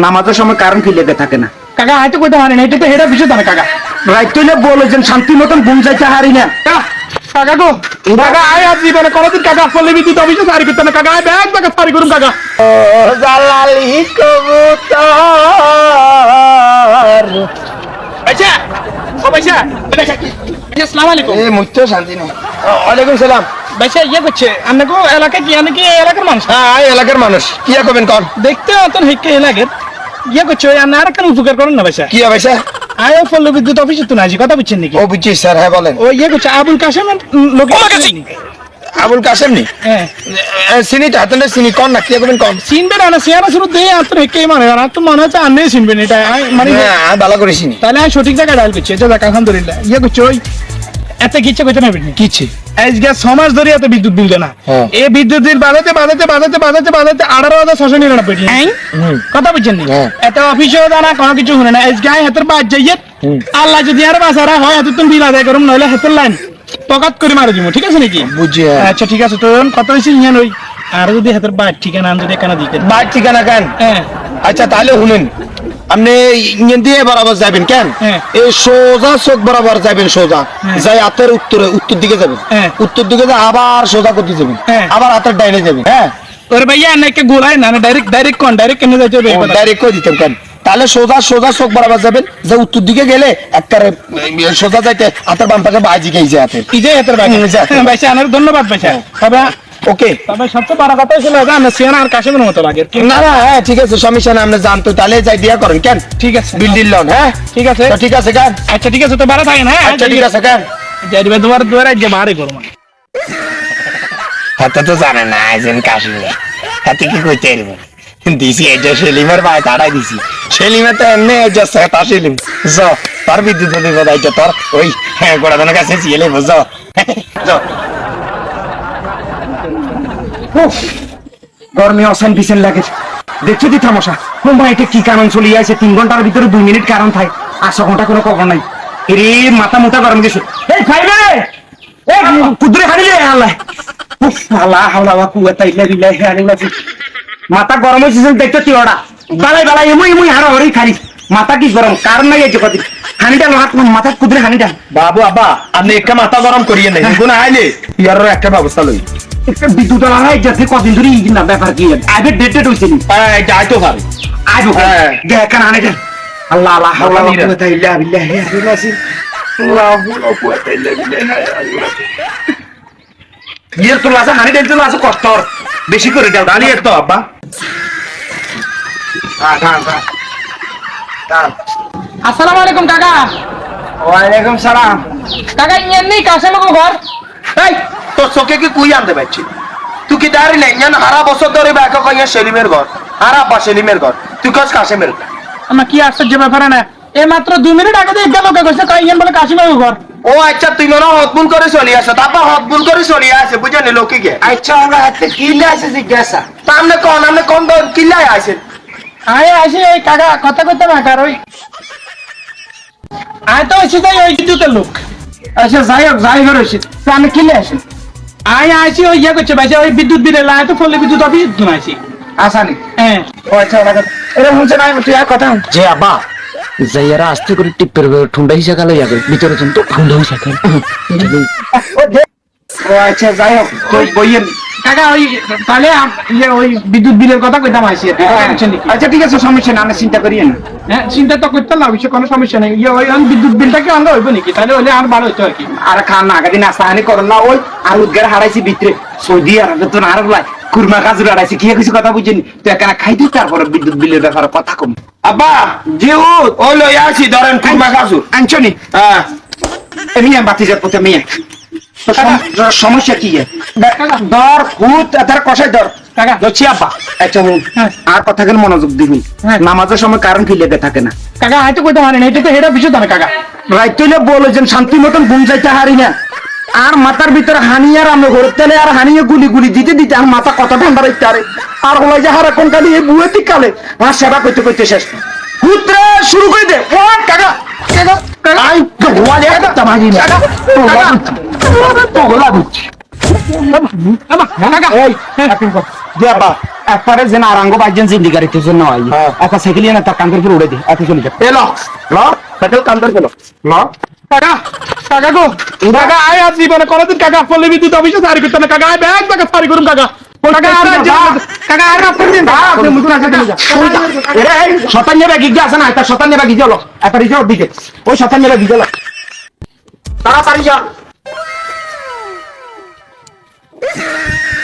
নামাজের সময় কারণ কি লেগে থাকে না কাকা হয়তো কইতে পারেন এটা তো হেডা বিষয় না কাকা রাইত হইলে বলেছেন শান্তি মতন ঘুম যাইতে হারি না কাকা গো কাকা আয় আজ জীবনে কোনদিন কাকা ফলে বিদ্যুৎ অফিসে সারি করতে না কাকা আয় ব্যাগ ব্যাগ সারি করুন কাকা ও জালালি কবুতর আচ্ছা ও ভাইসা আসসালামু আলাইকুম এই মুত্ত শান্তি নেই ওয়ালাইকুম সালাম ভাইসা ইয়ে করছে আপনাকে এলাকা কি আমি কি এলাকার মানুষ হ্যাঁ এলাকার মানুষ কি করবেন কোন দেখতে অতন হিকে এলাকার ইয়ে করছে আপনি আর কেন উপকার করেন না ভাইসা কি হবে স্যার আয় ফলে বিদ্যুৎ অফিসে তো না আছি কথা বুঝছেন নাকি ও বুঝছি স্যার হ্যাঁ বলেন ও ইয়ে করছে আবুল কাশেমের লোক আবুল কাসেম নি হ্যাঁ সিনি হাতনে সিনি কোন না কি করবেন কোন চিনবে না সিয়ারা শুরু দিয়ে আত্ম হেকে মানে না তো মনে হচ্ছে আন্নে চিনবেন এটা মানে হ্যাঁ ভালো করে চিনি তাহলে আমি সঠিক জায়গায় ডায়াল করছি এটা দেখ আলহামদুলিল্লাহ ইয়ে করছে ওই এত কিচ্ছে কইতে না বিনি কিছে আজকে 6 মাস ধরে এত বিদ্যুৎ বিল দেনা হ্যাঁ। এই বিদ্যুৎ বিল বাড়াতে 18,699 কথা বুঝছেন নি হ্যাঁ। এত অফিসেও জানা কোনো কিছু শুনে না আজকে হাতের বাদ যাইয়ে আল্লাহ যদি আর বাসারা হয় এত তুমি বিল আদায় করুম নইলে হাতের লাইন পকাত করে মারা দিব ঠিক আছে নাকি বুঝছি আচ্ছা ঠিক আছে তো কত হইছে ইয়ান ওই আর যদি হাতের বাদ ঠিকানা আন যদি কেন দিতে বাদ ঠিকানা কেন হ্যাঁ আচ্ছা তাহলে শুনেন আপনি ইঞ্জিন দিয়ে বরাবর যাবেন কেন হ্যাঁ। এই সোজা চোখ বরাবর যাবেন সোজা হ্যাঁ। যাই হাতের উত্তর দিকে যাবেন হ্যাঁ। উত্তর দিকে যা আবার সোজা করতে যাবেন হ্যাঁ। আবার হাতের ডাইনে যাবেন হ্যাঁ ওরে ভাইয়া নাকি গোলায় না ডাইরেক্ট কেন যাইতে হবে ডাইরেক্ট করে দিতেন কেন তাহলে সোজা চোখ বরাবর যাবেন যে উত্তর দিকে গেলে একবারে সোজা যাইতে হাতের বাম পাশে বাজি গেছে হাতের কি যে হাতের বাদ ভাইসা আনার ধন্যবাদ ভাইসা তবে ওকে তবে সবচেয়ে বড় কথা ছিল যে সিয়ানা আর কাশেমের মতো লাগে না না হ্যাঁ ঠিক আছে সমস্যা না আপনি জানতো তাহলে যাই বিয়া করেন কেন ঠিক আছে বিল্ডিং লোন হ্যাঁ ঠিক আছে তো ঠিক আছে কেন আচ্ছা ঠিক আছে তো ভালো থাকেন হ্যাঁ আচ্ছা ঠিক আছে কেন যাইবে তোমার দুয়ারে যে বাড়ি করব হাতে তো জানে না আইজেন কাশিলে হাতে কি কইতে এরব দিছি এই যে সেলিমের ভাই তাড়াই দিছি সেলিমে তো এমনি এই যে সেটা সেলিম জ তার বিদ্যুৎ দিব দাইতে তোর ওই হ্যাঁ গোড়াদানের কাছে চিলে বুঝো গরমে অসান পিছন লাগে দেখছো দি থামসা কোন এটা কি কারণ চলে আছে 3 ঘন্টার ভিতরে 2 মিনিট কারণ থাকে 8 ঘন্টা কোনো খবর নাই এরে মাথা মোটা গরম গেছে এই খাইবে এই কুদরে খালি রে আল্লাহ উফ আল্লাহ হাওলা ওয়া কুওয়াতা ইল্লা বিল্লাহি আলিল মাথা গরম হইছে দেখতে তিওড়া বালাই এমই হারা হরি খালি মাথা কি গরম কারণ নাই এই কথা হানিটা মাথা কুদরে হানিটা বাবু আব্বা আপনি একটা মাথা গরম করিয়ে নাই কোন আইলে ইয়ার একটা ব্যবস্থা লই একটা বিদ্যুৎ আলাই যাতে কদিন ধরে না ব্যাপার কি আইবে ডেটেড হইছে নি যাই তো পারে আইবো দেখেন আনেটা আল্লাহ আল্লাহ হাওলা ওয়া কুওয়াতা ইল্লা বিল্লাহি আলিল আল্লাহু লা কুওয়াতা ইল্লা বিল্লাহি ইয়ার তো লাসা হানি দেন তো লাসা কষ্ট বেশি করে দাও ডালি তো আব্বা আসসালামু আলাইকুম কাকা ওয়ালাইকুম সালাম কাকা এমনি কাশেমের ঘর এই তোর চোখে কি কুই আনতে পারছি তুই কি দাঁড়ি নাই জান হারা বছর ধরে ব্যাক কইয়া সেলিমের ঘর হারা বা সেলিমের ঘর তুই কাজ কাশেমের আমার কি আশ্চর্য ব্যাপার না এই মাত্র 2 মিনিট আগে দিয়ে গেল কইছে কই ইয়ান বলে কাশেমের ঘর ও আচ্ছা তুই মনে হতবুল করে চলি আসো তারপর হতবুল করে চলি আসে বুঝেনি লোকে গে আচ্ছা আমরা হাতে কিলে আসে জিজ্ঞাসা তামনে কোন কিলাই আসে আয় আসি এই কাকা কথা কইতে না কার ওই আয় তো এসে যাই ওই বিদ্যুতের লোক আচ্ছা যাই ঘর হইছে আমি কিলে আসে আয় আসি ওই ইয়ে করছে ভাই ওই বিদ্যুৎ বিলে আয় তো ফলে বিদ্যুৎ অফিস আসি আসানি হ্যাঁ ও আচ্ছা এরা শুনছে না তুই আর কথা যে আব্বা যাইয়ারা আস্তে করে টিপের ঠুন্ডা হিসা খালে যাবে ভিতরে তো ঠুন্ডা হিসা খালে ও আচ্ছা যাই হোক তুই বইয়ের কাকা ওই তাহলে ইয়ে ওই বিদ্যুৎ বিলের কথা কইতাম আসি আচ্ছা ঠিক আছে সমস্যা না আমি চিন্তা করি না হ্যাঁ চিন্তা তো করতে না অবশ্য কোনো সমস্যা নেই ইয়ে ওই বিদ্যুৎ বিলটাকে অঙ্গ হইব নাকি তাহলে হলে আর ভালো হইতো আর কি আর খান না আগাদিন আসাহানি করেন না ওই আলুদগার হারাইছি ভিতরে সৌদি আরব তো না হারাই কুরমা কাজুর হারাইছি কি কিছু কথা বুঝিনি তুই এখানে খাইতে তারপরে বিদ্যুৎ বিলের ব্যাপারে কথা কম আব্বা জিউ ও লই আসি ধরেন কুরমা কাজুর আনছনি হ্যাঁ এমনি বাতি যাত পথে মেয়ে সমস্যা কি দর ভূত তার কষাই দর কাকা দচ্ছি আব্বা আচ্ছা আর কথা কেন মনোযোগ দিবি নামাজের সময় কারণ কি লেগে থাকে না কাকা হয়তো কইতে পারেন এটা তো হেডা বিষয় না কাকা রাইত হইলে বলেছেন শান্তি মতন ঘুম যাইতে হারি না আর মাথার ভিতরে হানি আর আমরা ঘরের তেলে আর হানিয়ে গুলি দিতে আর মাথা কত ঠান্ডা রাখতে আরে আর হলাই যে হারা কোন কালি এই বুয়ে কালে আমার সেবা করতে শেষ পুত্রে শুরু করে দে ও কাকা কাকা আই তো গোয়া দে কাকা মাগি না তো গোলা বুঝছি কাকা এই জি আব্বা একবারে যেন আরাঙ্গ বাইজন জিন্দিগারিতে জন্য আই একটা সাইকেল না তার কান্দের উপর উড়ে দি এত চলে যা এলো ল সাইকেল কান্দর গেল ল কাকা কাকা গো কাকা আয় আজ জীবনে কোনদিন কাকা ফলে বিদ্যুৎ অফিসে সারি করতে না কাকা আয় ব্যাগ টাকা সারি করুন কাকা কাকা আর কাকা আর রাত দিন দা আপনি মুতুন আছে তুমি যা এরে শতান্য ব্যাগ গিয়ে আছে না এটা শতান্য ব্যাগ গিয়ে একটা রিজার্ভ দিকে ওই শতান্য ব্যাগ গিয়ে তাড়াতাড়ি যা